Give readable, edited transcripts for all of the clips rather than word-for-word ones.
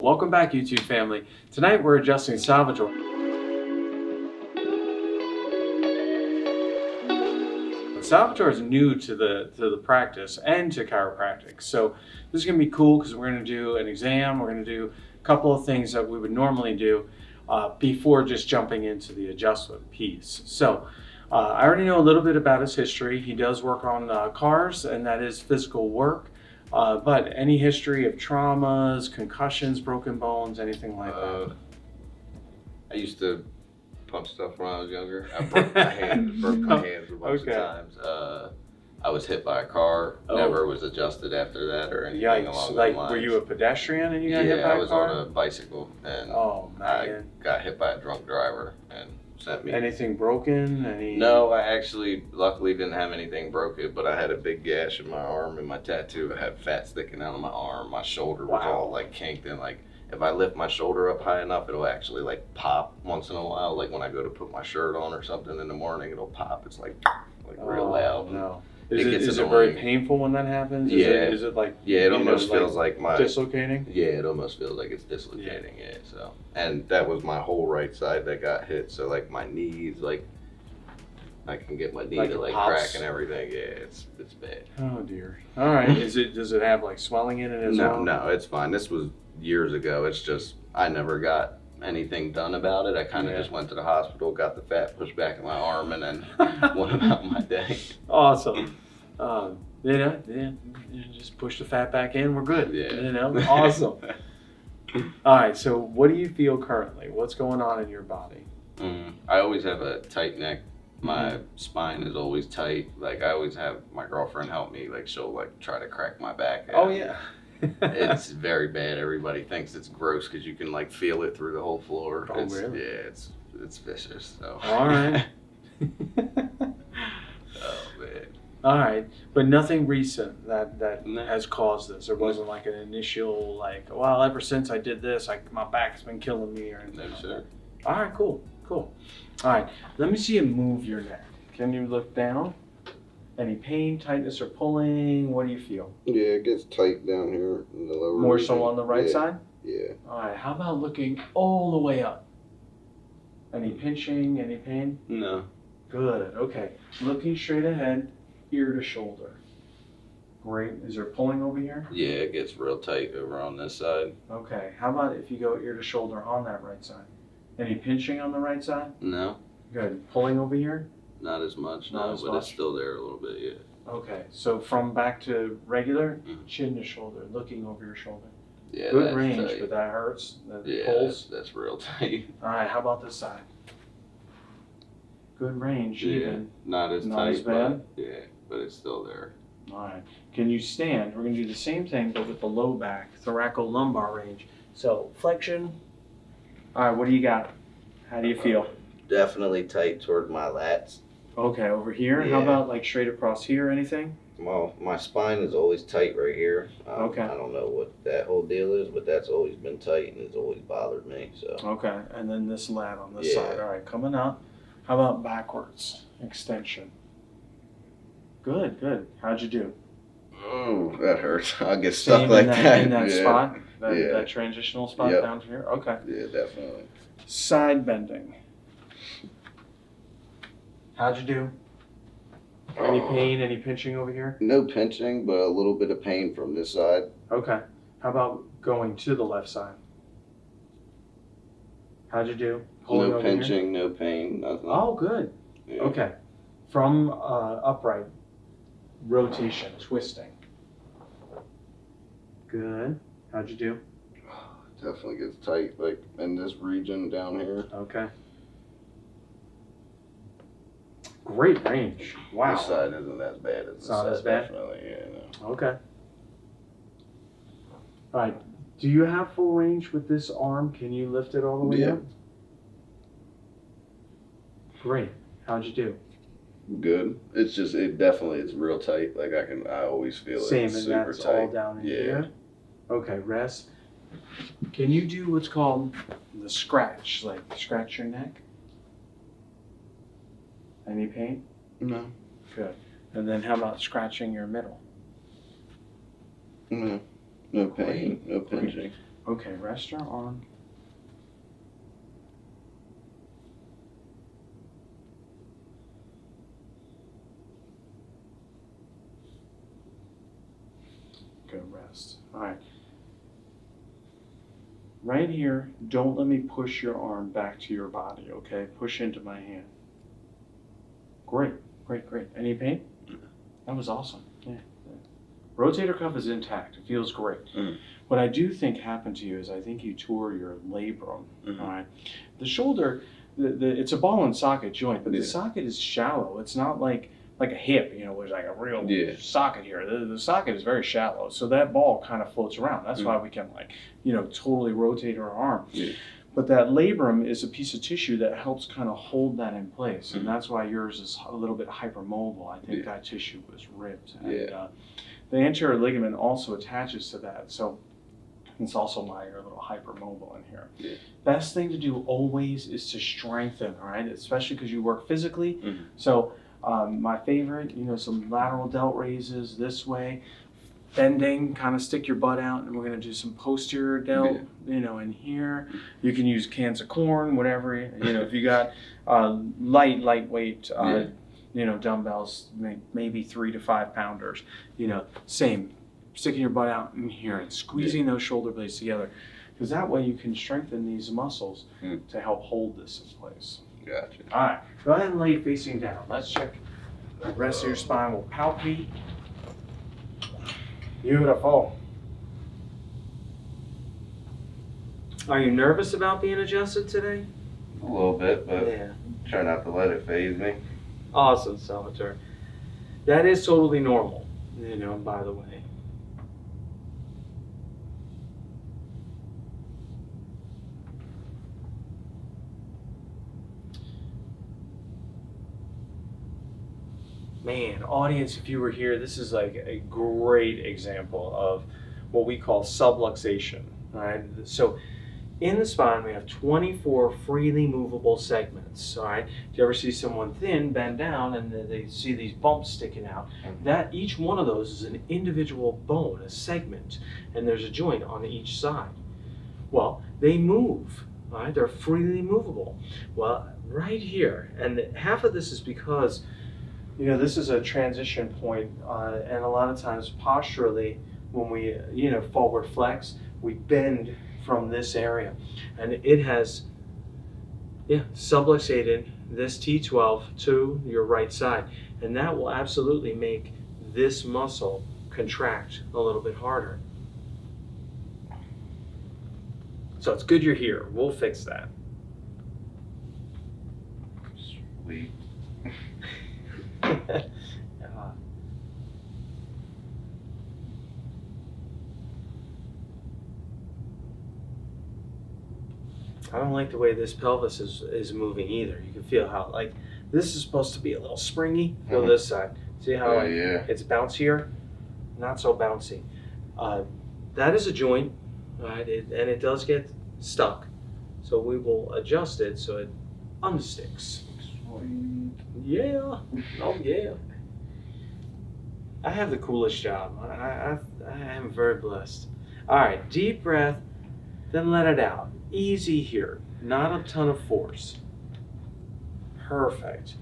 Welcome back, YouTube family. Tonight we're adjusting Salvator. Salvator is new to the practice and to chiropractic, so this is going to be cool because we're going to do an exam. We're going to do a couple of things that we would normally do before just jumping into the adjustment piece. So I already know a little bit about his history. He does work on cars, and that is physical work. But any history of traumas, concussions, broken bones, anything like that? I used to punch stuff when I was younger. I broke my hands a bunch of times. I was hit by a car. Never was adjusted after that or anything along those lines. Were you a pedestrian and you got hit by a car? Yeah, I was on a bicycle and I got hit by a drunk driver and sent me. Anything broken? No, I actually luckily didn't have anything broken, but I had a big gash in my arm and my tattoo. I had fat sticking out of my arm. My shoulder was all like kinked and like if I lift my shoulder up high enough, it'll actually like pop once in a while. Like when I go to put my shirt on or something in the morning, it'll pop. It's like real loud. No. Is it very painful when that happens? Is it like it almost feels like my dislocating? Yeah, it almost feels like it's dislocating. Yeah. So and that was my whole right side that got hit. So like my knees, like I can get my knee to like crack and everything. Yeah, it's bad. Oh dear. All right. Does it have like swelling in it as well? No, it's fine. This was years ago. It's just I never got anything done about it. I kind of just went to the hospital, got the fat pushed back in my arm, and then went about my day. Awesome. Just push the fat back in. We're good. Yeah. Awesome. All right. So, what do you feel currently? What's going on in your body? I always have a tight neck. My spine is always tight. Like I always have my girlfriend help me. Like she'll like try to crack my back. Oh yeah. It's very bad. Everybody thinks it's gross because you can like feel it through the whole floor. Oh really? Yeah, it's vicious. So. All right. Oh man. All right, but nothing recent that has caused this. There wasn't like an initial like, well, ever since I did this, my back's been killing me or anything. No, sir. All right, cool. All right, let me see you move your neck. Can you look down? Any pain, tightness, or pulling? What do you feel? Yeah, it gets tight down here in the lower More region. so on the right side? Yeah. All right, how about looking all the way up? Any pinching, any pain? No. Good, okay. Looking straight ahead, ear to shoulder. Great. Is there pulling over here? Yeah, it gets real tight over on this side. Okay, how about if you go ear to shoulder on that right side? Any pinching on the right side? No. Good. Pulling over here? Not as much, Not as but much? it's still there a little bit, yeah. Okay, so from back to regular, chin to shoulder, looking over your shoulder. Yeah, good that's range, tight. but that hurts. That Yeah, pulls. that's real tight. All right, how about this side? Good range, even. Not as Not tight, as bad? but it's still there. All right. Can you stand? We're going to do the same thing, but with the low back, thoracolumbar range. So flexion. All right, what do you got? How do you feel? Definitely tight toward my lats. Okay, over here. Yeah. How about like straight across here? Anything? Well, my spine is always tight right here. Okay. I don't know what that whole deal is, but that's always been tight and it's always bothered me. So. Okay, and then this lat on this side. All right, coming up. How about backwards extension? Good. How'd you do? Oh, that hurts. I'll get Same stuck like that. In that spot? That transitional spot down here? Okay. Yeah, definitely. Side bending. How'd you do? Any pain, any pinching over here? No pinching, but a little bit of pain from this side. Okay. How about going to the left side? How'd you do? Pulling No pinching, no pain, nothing. Oh, good. Yeah. Okay. From upright, rotation, twisting. Good. How'd you do? Definitely gets tight, like in this region down here. Okay. Great range. Wow. This side isn't as bad as this side. Not as bad? Definitely, yeah. No. Okay. All right. Do you have full range with this arm? Can you lift it all the way up? Great. How'd you do? Good. It's just it's real tight. Like I always feel Same, it's and super that's tight. all down in here. Okay, rest. Can you do what's called the scratch? Like scratch your neck? Any pain? No. Good. And then how about scratching your middle? No. No pain. No pinching. Okay, rest your arm. Good rest. All right. Right here, don't let me push your arm back to your body, okay? Push into my hand. Great, great, great. Any pain? That was awesome. Yeah. Rotator cuff is intact. It feels great. What I do think happened to you is I think you tore your labrum. All right. The shoulder, it's a ball and socket joint, but the socket is shallow. It's not like a hip, you know, where there's like a real socket here. The socket is very shallow, so that ball kind of floats around. That's why we can, like, you know, totally rotate our arm. But that labrum is a piece of tissue that helps kind of hold that in place, and that's why yours is a little bit hypermobile. I think that tissue was ripped. And, the anterior ligament also attaches to that, so it's also why you're a little hypermobile in here. Best thing to do always is to strengthen, all right? Especially because you work physically. So my favorite, you know, some lateral delt raises this way, bending, kind of stick your butt out, and we're going to do some posterior delt, you know, in here. You can use cans of corn, whatever, you know, if you got lightweight, you know, dumbbells, maybe 3 to 5 pounders, you know, same, sticking your butt out in here and squeezing those shoulder blades together, because that way you can strengthen these muscles to help hold this in place. Gotcha. All right, go ahead and lay facing down. Let's check the rest of your spine. We'll palpate. Beautiful. Are you nervous about being adjusted today? A little bit, but try not to let it faze me. Awesome, Salvator. That is totally normal, you know, by the way. Man, audience, if you were here, this is like a great example of what we call subluxation, all right? So in the spine, we have 24 freely movable segments, all right? Do you ever see someone thin bend down and they see these bumps sticking out? That each one of those is an individual bone, a segment, and there's a joint on each side. Well, they move, all right? They're freely movable. Well, right here, and half of this is because, you know, this is a transition point, and a lot of times posturally, when we, you know, forward flex, we bend from this area, and it has, subluxated this T12 to your right side, and that will absolutely make this muscle contract a little bit harder. So it's good you're here. We'll fix that. Sweet. I don't like the way this pelvis is moving either. You can feel how, like, this is supposed to be a little springy. Feel this side. See how it's bouncier? Not so bouncy. That is a joint, right? And it does get stuck. So we will adjust it so it unsticks. Yeah. Oh, yeah. I have the coolest job. I am very blessed. All right, deep breath, then let it out. Easy here, not a ton of force. Perfect.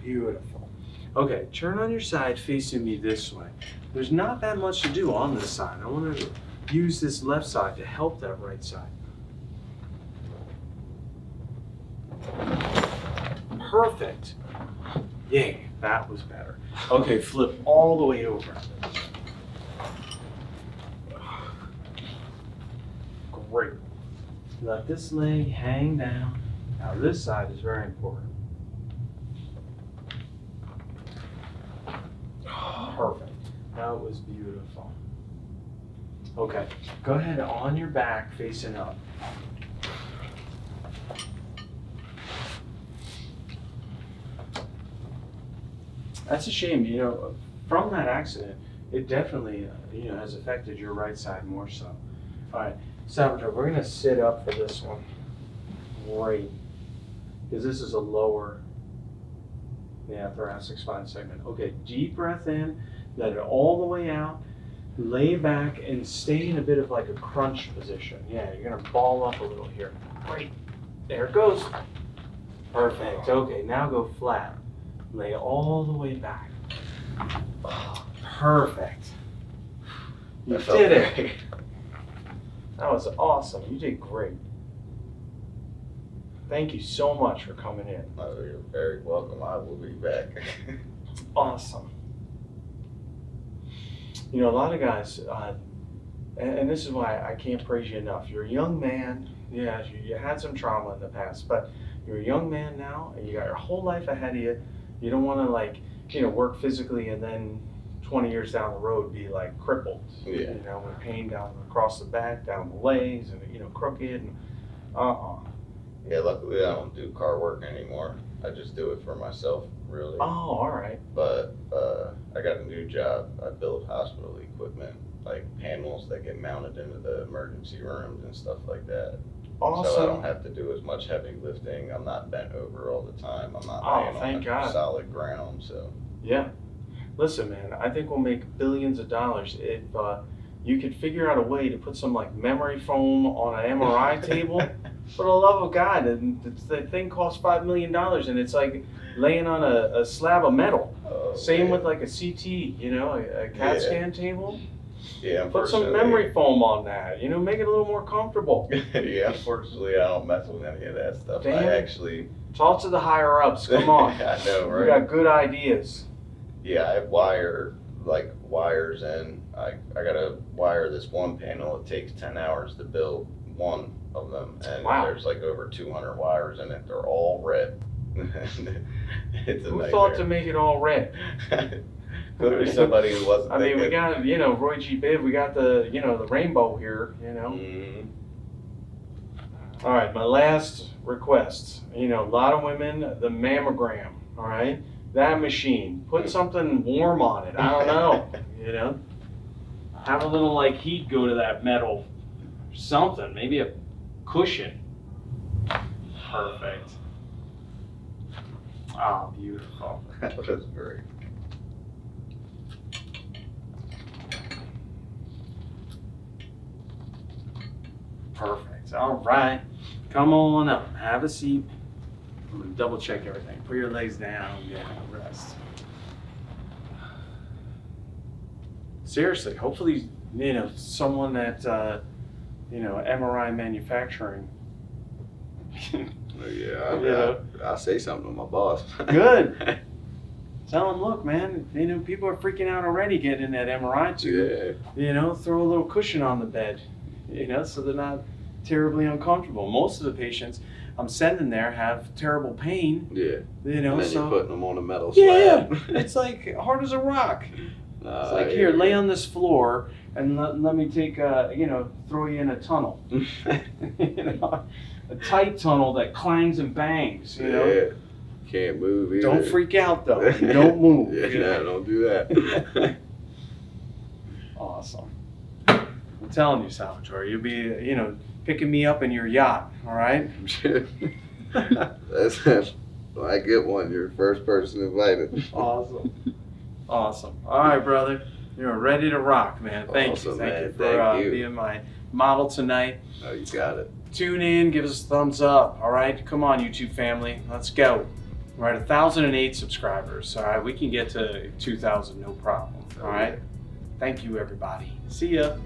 Beautiful. Okay, turn on your side facing me this way. There's not that much to do on this side. I want to use this left side to help that right side. Perfect. Yay, that was better. Okay, flip all the way over. Great. Let this leg hang down. Now this side is very important. Perfect. That was beautiful. Okay, go ahead on your back facing up. That's a shame, you know, from that accident, it definitely, you know, has affected your right side more so. All right, Salvator, we're gonna sit up for this one. Great, because this is a lower, thoracic spine segment. Okay, deep breath in, let it all the way out, Lay back and stay in a bit of like a crunch position. Yeah, you're gonna ball up a little here. Great. There it goes. Perfect. Okay, now go flat. Lay all the way back. Oh, perfect. You did it. That was awesome. You did great. Thank you so much for coming in. Oh, you're very welcome. I will be back. Awesome. You know, a lot of guys, and this is why I can't praise you enough. You're a young man. Yeah, you had some trauma in the past, but you're a young man now, and you got your whole life ahead of you. You don't want to, like, you know, work physically and then 20 years down the road be like crippled. Yeah. You know, with pain down across the back, down the legs, and you know, crooked. And Yeah, luckily I don't do car work anymore. I just do it for myself, really. Oh, all right. But I got a new job. I build hospital equipment, like panels that get mounted into the emergency rooms and stuff like that. Awesome. So I don't have to do as much heavy lifting. I'm not bent over all the time. I'm not laying thank on God. solid ground. So Yeah. Listen, man, I think we'll make billions of dollars if you could figure out a way to put some like memory foam on an MRI table. For the love of God, and the thing costs $5 million, and it's like laying on a slab of metal. Same man. with like a CT, you know, a CAT scan table. Yeah, Put some memory foam on that, you know, make it a little more comfortable. Yeah, unfortunately, I don't mess with any of that stuff. Damn. I actually. Talk to the higher ups. Come on. I know, right? We got good ideas. Yeah, I wire like wires in. I gotta wire this one panel. It takes 10 hours to build one of them, and Wow. there's like over 200 wires in it. They're all red. It's a Who nightmare. thought to make it all red? Could be somebody who wasn't. I mean, we thinking. got, you know, Roy G. Biv, we got the, you know, the rainbow here, you know. Mhm. All right, my last request. You know, a lot of women, the mammogram, all right? That machine, put something warm on it. I don't know, you know? Have a little, like, heat go to that metal. Something, maybe a cushion. Perfect. Oh, beautiful. That was great. Perfect. All right. Come on up. Have a seat. I'm gonna double check everything. Put your legs down. Yeah, rest. Seriously, hopefully, you know, someone that, you know, MRI manufacturing. Yeah, I'll say something to my boss. Good. Tell them, look, man, you know, people are freaking out already getting in that MRI tube. Yeah. You know, throw a little cushion on the bed, you know, so they're not terribly uncomfortable. Most of the patients I'm sending there have terrible pain, Yeah. you know, And then so. you're putting them on a metal Yeah, slab. it's like hard as a rock. It's like, I here, hear lay you. on this floor and let me take, you know, throw you in a tunnel. You know, a tight tunnel that clangs and bangs, you know. Yeah. Can't move either. Don't freak out, though. Don't move. Yeah, you know? no, don't do that. Awesome. I'm telling you, Salvator, you'll be, you know, picking me up in your yacht, all right? That's when I get one, you're the first person invited. Awesome. Awesome. All right, brother. You're ready to rock, man. Thank you. Awesome, Thank man. you for Thank you. being my model tonight. Oh, you got it. Tune in, give us a thumbs up, all right? Come on, YouTube family. Let's go. We're at 1,008 subscribers, all right? We can get to 2,000, no problem, all right? Thank you, everybody. See ya.